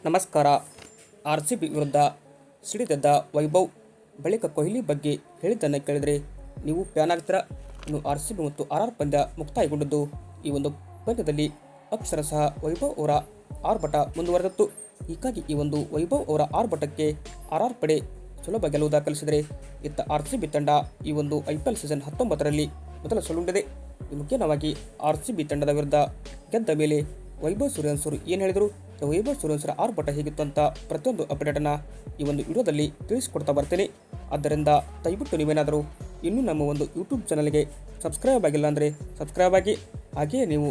ನಮಸ್ಕಾರ. RCB ವಿರುದ್ಧ ಸಿಡಿದೆದ್ದ ವೈಭವ್ ಬಳಿಕ ಕೊಹ್ಲಿ ಬಗ್ಗೆ ಹೇಳಿದ್ದನ್ನು ಕೇಳಿದರೆ ನೀವು ಫ್ಯಾನ್ ಆಗ್ತೀರಾ. ಇನ್ನು RCB ಮತ್ತು RR ಪಂದ್ಯ ಮುಕ್ತಾಯಗೊಂಡಿದ್ದು, ಈ ಒಂದು ಪಂದ್ಯದಲ್ಲಿ ಅಕ್ಷರಶಃ ವೈಭವ್ ಅವರ ಆರ್ಭಟ ಮುಂದುವರೆದಿತ್ತು. ಹೀಗಾಗಿ ಈ ಒಂದು ವೈಭವ್ ಅವರ ಆರ್ಭಟಕ್ಕೆ RR ಪಡೆ ಸುಲಭ ಗೆಲುವು ದಾಖಲಿಸಿದರೆ, ಇತ್ತ RCB ತಂಡ ಈ ಒಂದು IPL ಸೀಸನ್ 19ರಲ್ಲಿ ಮೊದಲ ಸೋಲುಂಡಿದೆ. ಮುಖ್ಯವಾಗಿ RCB ತಂಡದ ವಿರುದ್ಧ ಗೆದ್ದ ಮೇಲೆ ವೈಭವ್ ಸೂರ್ಯವಂಶಿ ಏನು ಹೇಳಿದರು, ವೈಭವ್ ಸೂರ್ಯವಂಶಿಯ ಆರ್ಭಟ ಹೇಗಿತ್ತು ಅಂತ ಪ್ರತಿಯೊಂದು ಅಪ್ಡೇಟನ್ನು ಈ ಒಂದು ವಿಡಿಯೋದಲ್ಲಿ ತಿಳಿಸಿಕೊಡ್ತಾ ಬರ್ತೀನಿ. ಆದ್ದರಿಂದ ದಯವಿಟ್ಟು ನೀವೇನಾದರೂ ಇನ್ನೂ ನಮ್ಮ ಒಂದು ಯೂಟ್ಯೂಬ್ ಚಾನಲ್ಗೆ ಸಬ್ಸ್ಕ್ರೈಬ್ ಆಗಿಲ್ಲ ಅಂದರೆ ಸಬ್ಸ್ಕ್ರೈಬ್ ಆಗಿ, ಹಾಗೆಯೇ ನೀವು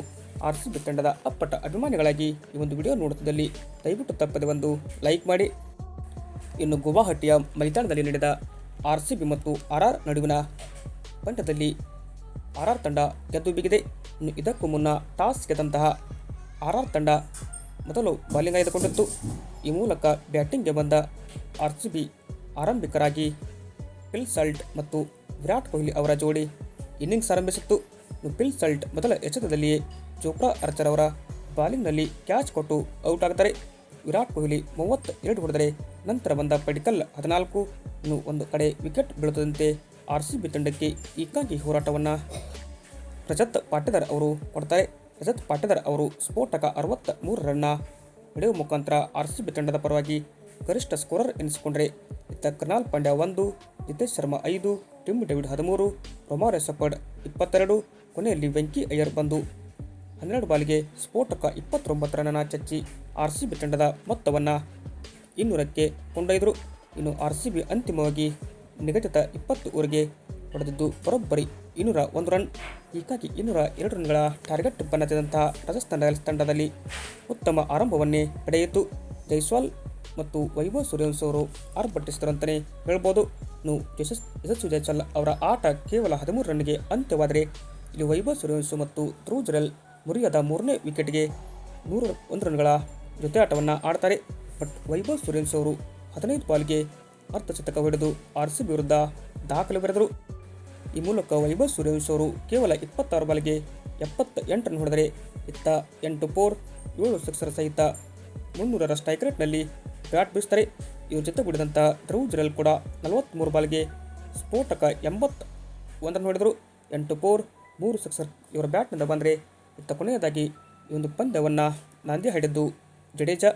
RCB ತಂಡದ ಅಪ್ಪಟ ಅಭಿಮಾನಿಗಳಾಗಿ ಈ ಒಂದು ವಿಡಿಯೋ ನೋಡುತ್ತಿದ್ದಲ್ಲಿ ದಯವಿಟ್ಟು ತಪ್ಪದೆ ಒಂದು ಲೈಕ್ ಮಾಡಿ. ಇನ್ನು ಗುವಾಹಟಿಯ ಮೈದಾನದಲ್ಲಿ ನಡೆದ RCB ಮತ್ತು RR ನಡುವಿನ ಪಂದ್ಯದಲ್ಲಿ RR ತಂಡ ಗೆದ್ದು ಬಿಗಿದೆ. ಇನ್ನು ಇದಕ್ಕೂ ಮುನ್ನ ಟಾಸ್ ಗೆದ್ದಂತಹ RR ತಂಡ ಮೊದಲು ಬಾಲಿಂಗ್ ಆಯ್ದುಕೊಂಡಿತ್ತು. ಈ ಮೂಲಕ ಬ್ಯಾಟಿಂಗ್ಗೆ ಬಂದ RCB ಆರಂಭಿಕರಾಗಿ ಫಿಲ್ ಸಾಲ್ಟ್ ಮತ್ತು ವಿರಾಟ್ ಕೊಹ್ಲಿ ಅವರ ಜೋಡಿ ಇನ್ನಿಂಗ್ಸ್ ಆರಂಭಿಸಿತ್ತು. ಫಿಲ್ ಸಾಲ್ಟ್ ಮೊದಲ ಎಸೆತದಲ್ಲಿಯೇ ಜೋಫ್ರಾ ಆರ್ಚರ್ ಅವರ ಬಾಲಿಂಗ್ನಲ್ಲಿ ಕ್ಯಾಚ್ ಕೊಟ್ಟು ಔಟ್ ಆಗುತ್ತಾರೆ. ವಿರಾಟ್ ಕೊಹ್ಲಿ 32 ಹೊಡೆದರೆ ನಂತರ ಬಂದ ಪಡಿಕಲ್ 14. ಇನ್ನು ಒಂದು ಕಡೆ ವಿಕೆಟ್ ಬೀಳುತ್ತದಂತೆ RCB ತಂಡಕ್ಕೆ ಏಕಾಂಗಿ ಹೋರಾಟವನ್ನು ರಜತ್ ಪಾಟಿದಾರ್ ಅವರು ಕೊಡ್ತಾರೆ. ರಜತ್ ಪಾಟಿದಾರ್ ಅವರು ಸ್ಫೋಟಕ 63 ರನ್ನ ಹೊಡೆಯುವ ಮುಖಾಂತರ RCB ತಂಡದ ಪರವಾಗಿ ಗರಿಷ್ಠ ಸ್ಕೋರರ್ ಎನಿಸಿಕೊಂಡರೆ, ಇತ್ತ Krunal Pandya 1, Jitesh Sharma 5, Tim David 13, Romario Shepherd 22, ಕೊನೆಯಲ್ಲಿ ವೆಂಕಿ ಅಯ್ಯರ್ ಬಂದು 12 ಬಾಲಿಗೆ ಸ್ಫೋಟಕ 29 ರನ್ನ ಚಚ್ಚಿ RCB ತಂಡದ ಮೊತ್ತವನ್ನು 200ಕ್ಕೆ ಕೊಂಡೊಯ್ದರು. ಇನ್ನು RCB ಅಂತಿಮವಾಗಿ ನಿಗದಿತ 20 ಓವರ್ಗೆ ಹೊಡೆದಿದ್ದು ಬರೋಬ್ಬರಿ 201 ರನ್. ಹೀಗಾಗಿ 202 ರನ್ಗಳ ಟಾರ್ಗೆಟ್ ಬೆನ್ನತ್ತಿದಂತಹ ರಾಜಸ್ಥಾನ್ ರಾಯಲ್ಸ್ ತಂಡದಲ್ಲಿ ಉತ್ತಮ ಆರಂಭವನ್ನೇ ಪಡೆಯಿತು. ಜೈಸ್ವಾಲ್ ಮತ್ತು ವೈಭವ್ ಸೂರ್ಯವಂಶಿ ಅವರು ಆರ್ಭಟಿಸಿದರು ಅಂತಲೇ ಹೇಳ್ಬೋದು. ಇನ್ನು ಯಶಸ್ವಿ ಜೈಸ್ವಾಲ್ ಅವರ ಆಟ ಕೇವಲ 13 ರನ್ಗೆ ಅಂತ್ಯವಾದರೆ, ಇಲ್ಲಿ ವೈಭವ್ ಸೂರ್ಯವಂಶಿ ಮತ್ತು ಧ್ರುವ್ ಜುರೇಲ್ ಮುರಿಯದ 3ನೇ ವಿಕೆಟ್ಗೆ 101 ರನ್ಗಳ ಜೊತೆ ಆಟವನ್ನು ಆಡ್ತಾರೆ. ಬಟ್ ವೈಭವ್ ಸೂರ್ಯವಂಶಿ ಅವರು 15 ಬಾಲ್ಗೆ ಅರ್ಧಶತಕ ಹೊಡೆದು RCB ವಿರುದ್ಧ ದಾಖಲೆ ಬರೆದರು. ಈ ಮೂಲಕ ವೈಭವ್ ಸೂರ್ಯವಂಶಿ ಅವರು ಕೇವಲ 26 ಬಾಲ್ಗೆ 78 ರನ್ ಹೊಡೆದರೆ, ಇತ್ತ 8 4, 7 ಸಿಕ್ಸರ್ ಸಹಿತ 300ರ ಸ್ಟ್ರೈಕ್ ರೇಟ್ನಲ್ಲಿ ಬ್ಯಾಟ್ ಬೀಸ್ತಾರೆ. ಇವ್ರ ಜೊತೆಗೂಡಿದಂಥ ಧ್ರುವ್ ಜುರೇಲ್ ಕೂಡ 43 ಬಾಲ್ಗೆ ಸ್ಫೋಟಕ 81 ರನ್ ಹೊಡೆದರು. 8 4, 3 ಸಿಕ್ಸರ್ ಇವರ ಬ್ಯಾಟ್ನಿಂದ ಬಂದರೆ, ಇತ್ತ ಕೊನೆಯದಾಗಿ ಈ ಒಂದು ಪಂದ್ಯವನ್ನು ನಾಂದಿ ಹಾಡಿದ್ದು ಜಡೇಜಾ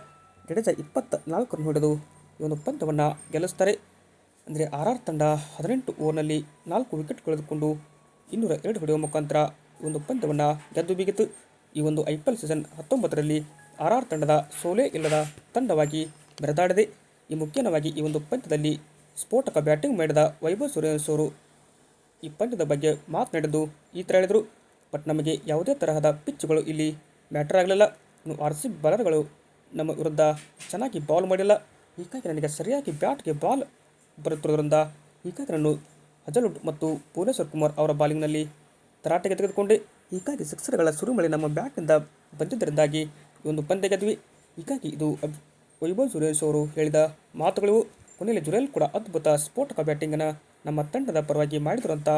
24 ರನ್ ಹೊಡೆದು ಈ ಒಂದು ಪಂದ್ಯವನ್ನು ಗೆಲ್ಲಿಸ್ತಾರೆ. ಅಂದರೆ RR ತಂಡ 18 ಓವರ್ನಲ್ಲಿ 4 ವಿಕೆಟ್ ಕಳೆದುಕೊಂಡು 202 ಹೊಡೆಯುವ ಮುಖಾಂತರ ಈ ಒಂದು ಪಂದ್ಯವನ್ನು ಗೆದ್ದು ಬೀಗಿತು. ಈ ಒಂದು IPL ಸೀಸನ್ 19ರಲ್ಲಿ RR ತಂಡದ ಸೋಲೇ ಇಲ್ಲದ ತಂಡವಾಗಿ ಮೆರೆದಾಡಿದೆ. ಈ ಮುಖ್ಯವಾಗಿ ಈ ಒಂದು ಪಂದ್ಯದಲ್ಲಿ ಸ್ಫೋಟಕ ಬ್ಯಾಟಿಂಗ್ ಮಾಡಿದ ವೈಭವ್ ಸೂರ್ಯವಂಶಿ ಅವರು ಈ ಪಂದ್ಯದ ಬಗ್ಗೆ ಮಾತನಾಡಿದ್ದು ಈ ಥರ ಹೇಳಿದರು. ಬಟ್ ನಮಗೆ ಯಾವುದೇ ತರಹದ ಪಿಚ್ಗಳು ಇಲ್ಲಿ ಮ್ಯಾಟರ್ ಆಗಲಿಲ್ಲ. ಇನ್ನು RCB ಬಾಲರ್ಗಳು ನಮ್ಮ ವಿರುದ್ಧ ಚೆನ್ನಾಗಿ ಬಾಲ್ ಮಾಡಿಲ್ಲ. ಹೀಗಾಗಿ ನನಗೆ ಸರಿಯಾಗಿ ಬ್ಯಾಟ್ಗೆ ಬಾಲ್ ಬರುತ್ತಿರೋದ್ರಿಂದ ಹೀಗಾಗಿ ನಾನು ಹಜಲ್ವುಡ್ ಮತ್ತು ಭುವನೇಶ್ವರ್ ಕುಮಾರ್ ಅವರ ಬಾಲಿಂಗ್ನಲ್ಲಿ ತರಾಟೆಗೆ ತೆಗೆದುಕೊಂಡೆ. ಹೀಗಾಗಿ ಸಿಕ್ಸರ್ಗಳ ಸುರುಮಳೆ ನಮ್ಮ ಬ್ಯಾಟ್ನಿಂದ ಬಂದಿದ್ದರಿಂದಾಗಿ ಈ ಒಂದು ಪಂದ್ಯ ಗೆದ್ವಿ. ಹೀಗಾಗಿ ಇದು ವೈಭವ್ ಸೂರ್ಯವಂಶಿ ಅವರು ಹೇಳಿದ ಮಾತುಗಳು. ಕೊನೆಯಲ್ಲಿ ಜುರೇಲ್ ಕೂಡ ಅದ್ಭುತ ಸ್ಫೋಟಕ ಬ್ಯಾಟಿಂಗನ್ನು ನಮ್ಮ ತಂಡದ ಪರವಾಗಿ ಮಾಡಿದರು ಅಂತ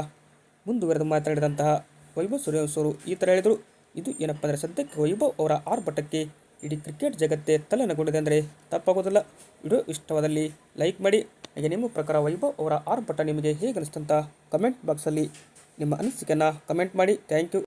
ಮುಂದುವರೆದು ಮಾತನಾಡಿದಂತಹ ವೈಭವ್ ಸೂರ್ಯವಂಶಿ ಅವರು ಈ ಥರ ಹೇಳಿದರು. ಇದು ಏನಪ್ಪ ಅಂದರೆ, ಸದ್ಯಕ್ಕೆ ವೈಭವ್ ಅವರ ಆರ್ಭಟಕ್ಕೆ ಇಡೀ ಕ್ರಿಕೆಟ್ ಜಗತ್ತೇ ತಲೆನಗೊಂಡಿದೆ ಅಂದರೆ ತಪ್ಪಾಗೋದಿಲ್ಲ. ವಿಡಿಯೋ ಇಷ್ಟವಾದಲ್ಲಿ ಲೈಕ್ ಮಾಡಿ. ಹಾಗೆ ನಿಮ್ಮ ಪ್ರಕಾರ ವೈಭವ್ ಅವರ ಆರ್ಭಟ ನಿಮಗೆ ಹೇಗೆ ಅನಿಸ್ತಂತ ಕಮೆಂಟ್ ಬಾಕ್ಸಲ್ಲಿ ನಿಮ್ಮ ಅನಿಸಿಕೆಯನ್ನು ಕಮೆಂಟ್ ಮಾಡಿ. Thank you.